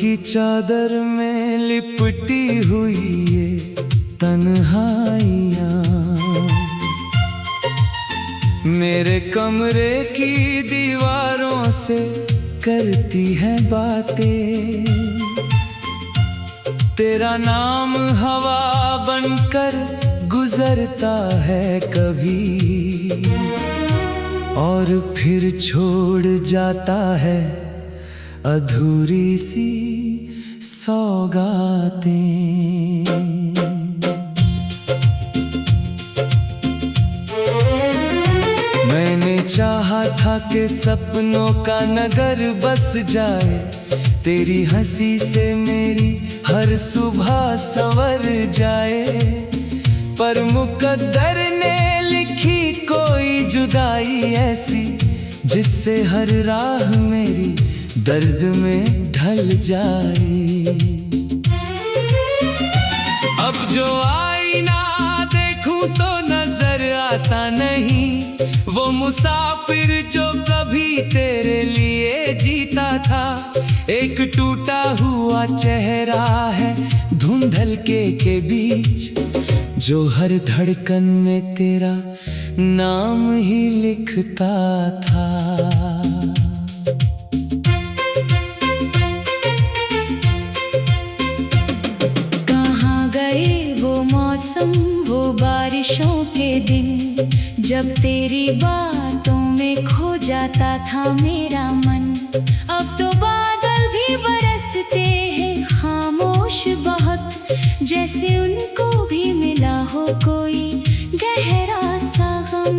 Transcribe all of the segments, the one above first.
की चादर में लिपटी हुई ये तन्हाइयाँ मेरे कमरे की दीवारों से करती हैं बातें। तेरा नाम हवा बनकर गुजरता है कभी और फिर छोड़ जाता है अधूरी सी सौगातें। मैंने चाहा था कि सपनों का नगर बस जाए, तेरी हंसी से मेरी हर सुबह संवर जाए, पर मुकद्दर ने लिखी कोई जुदाई ऐसी जिससे हर राह मेरी दर्द में ढल जाए। अब जो आईना देखूं तो नजर आता नहीं, वो मुसाफिर जो कभी तेरे लिए जीता था। एक टूटा हुआ चेहरा है धुंधलके के बीच, जो हर धड़कन में तेरा नाम ही लिखता था। कहाँ गए वो मौसम, वो बारिशों के दिन, जब तेरी बातों में खो जाता था मेरा मन। अब तो बादल भी बरसते हैं खामोश बहुत, जैसे उनको भी मिला हो कोई गहरा सा गम।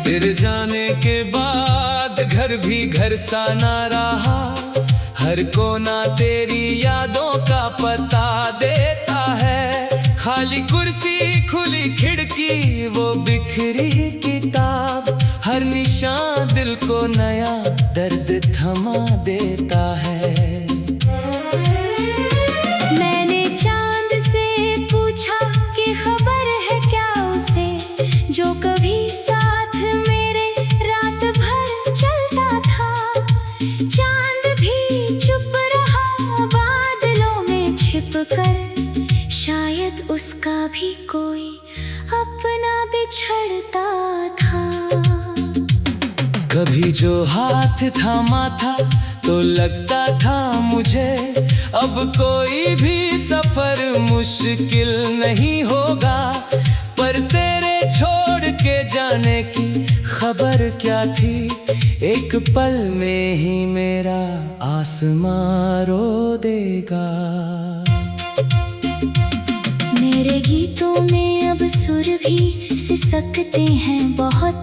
तेरे जाने के बाद घर भी घर सा ना रहा, हर कोना तेरी यादों का पता देता है। खाली कुर्सी, खुली खिड़की, वो बिखरी किताब, हर निशान दिल को नया दर्द थमा देता है। मैंने चांद से पूछा कि खबर है क्या उसे, जो कभी साथ मेरे रात भर चलता था। चांद भी चुप रहा बादलों में छिपकर, शायद उसका भी कोई अपना बिछड़ता था। कभी जो हाथ थामा था तो लगता था मुझे अब कोई भी सफर मुश्किल नहीं होगा, पर तेरे छोड़ के जाने की खबर क्या थी। एक पल में ही मेरा आसमां रो देगा। मेरे गीतों में अब सुर भी सिसकते हैं बहुत,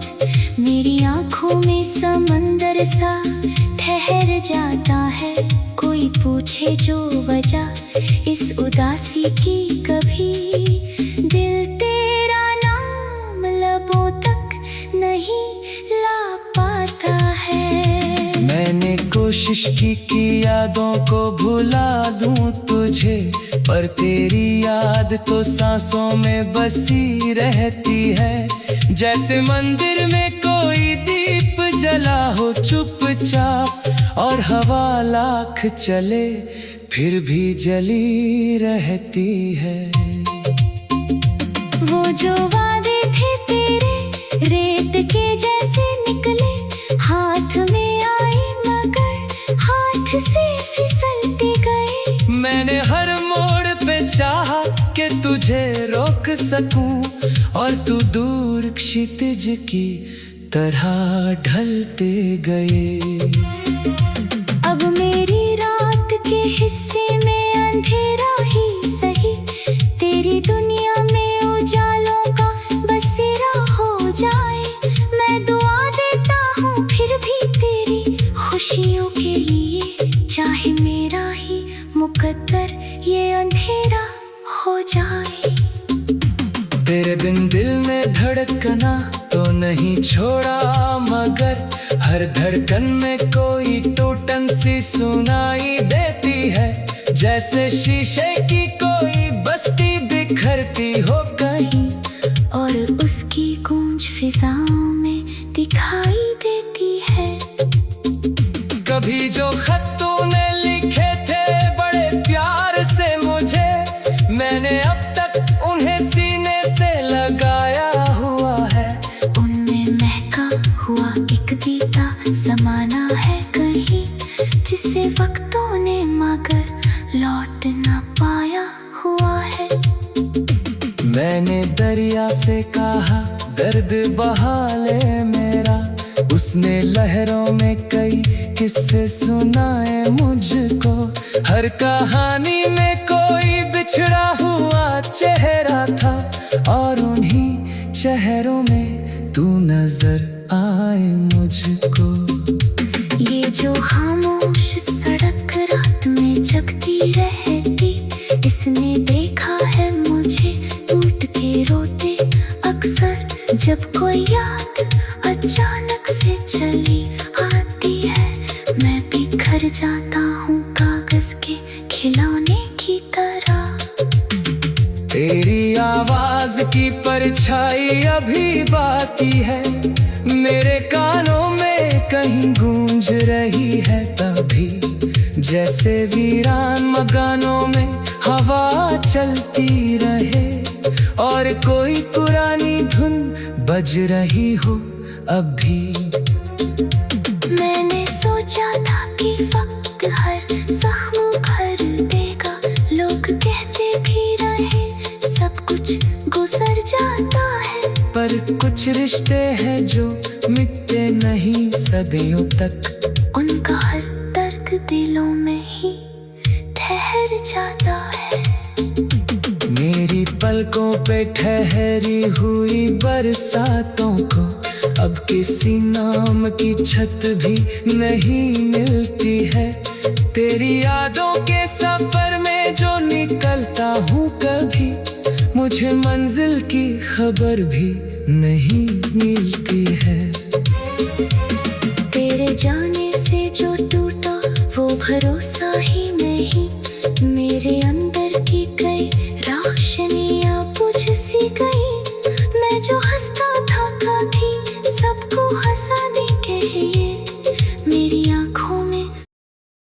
मेरी आँखों में समंदर सा ठहर जाता है। कोई पूछे जो वजह इस उदासी की, कभी दिल तेरा नाम लबों तक नहीं ला पाता है। मैंने कोशिश की यादों को भुला दूं तुझे, पर तेरी याद तो सांसों में बसी रहती है। जैसे मंदिर में कोई दीप जला हो चुपचाप, और हवा लाख चले फिर भी जली रहती है। वो जो वादे थे तेरे रेत के जैसे निकले, हाथ में आए मगर हाथ से फिसलते गए। मैंने हर मोड़ पे चाहा कि तुझे रोक सकूं, और तू दूर क्षितिज की तरह ढलते गए। अब मेरी रात के हिस्से में अंधेरा ही सही, तेरी दुनिया में उजालों का बसेरा हो जाए। मैं दुआ देता हूँ फिर भी तेरी खुशियों के लिए, चाहे मेरा ही मुकद्दर ये अंधेरा हो जाए। तेरे बिन दिल ने धड़कना तो नहीं छोड़ा, मगर हर धड़कन में कोई टूटन सी सुनाई देती है। जैसे शीशे की कोई बस्ती बिखरती हो कहीं, और उसकी गूंज फिजाओं में दिखाई देती है। कभी जो खत तूने लिखे थे बड़े प्यार से मुझे, मैंने अब तक उन्हें सीने से लगाया हुआ है। उनमें महका हुआ एक गीता समाना है कहीं, जिसे वक्तों ने मगर लौट न पाया हुआ है। मैंने दरिया से कहा दर्द बहा ले मेरा, उसने लहरों में कई किस्से सुनाए मुझको। हर कहानी में कोई बिछड़ा हुआ चेहरा था, और उन्हीं चेहरों में तू नजर आए मुझको। ये जो खामोश सड़क रात में जगती रहती, इसने देखा है मुझे टूट के रोते अक्सर। जब कोई याद अचानक से चली आती है, मैं बिखर जाता हूँ कागज के खिलौने की तरह। तेरी आवाज की परछाई अभी बाकी है, मेरे कानों में कहीं गूंज रही है तभी, जैसे वीरान मकानों में हवा चलती रहे, और कोई पुरानी धुन बज रही हो अभी। मैंने सोचा था कि वक्त हर जख्म भर देगा, लोग कहते भी रहे सब कुछ गुजर जाता है। पर कुछ रिश्ते हैं जो मिटते नहीं सदियों तक, उनका हर दर्द दिलों में ही ठहर जाता है। मेरी पलकों पे ठहरी हुई बरसातों को अब किसी नाम की छत भी नहीं मिलती है। तेरी यादों के सफर में जो निकलता हूँ कभी, मुझे मंजिल की खबर भी नहीं मिलती है। तेरे जाने से जो टूटा वो भरोसा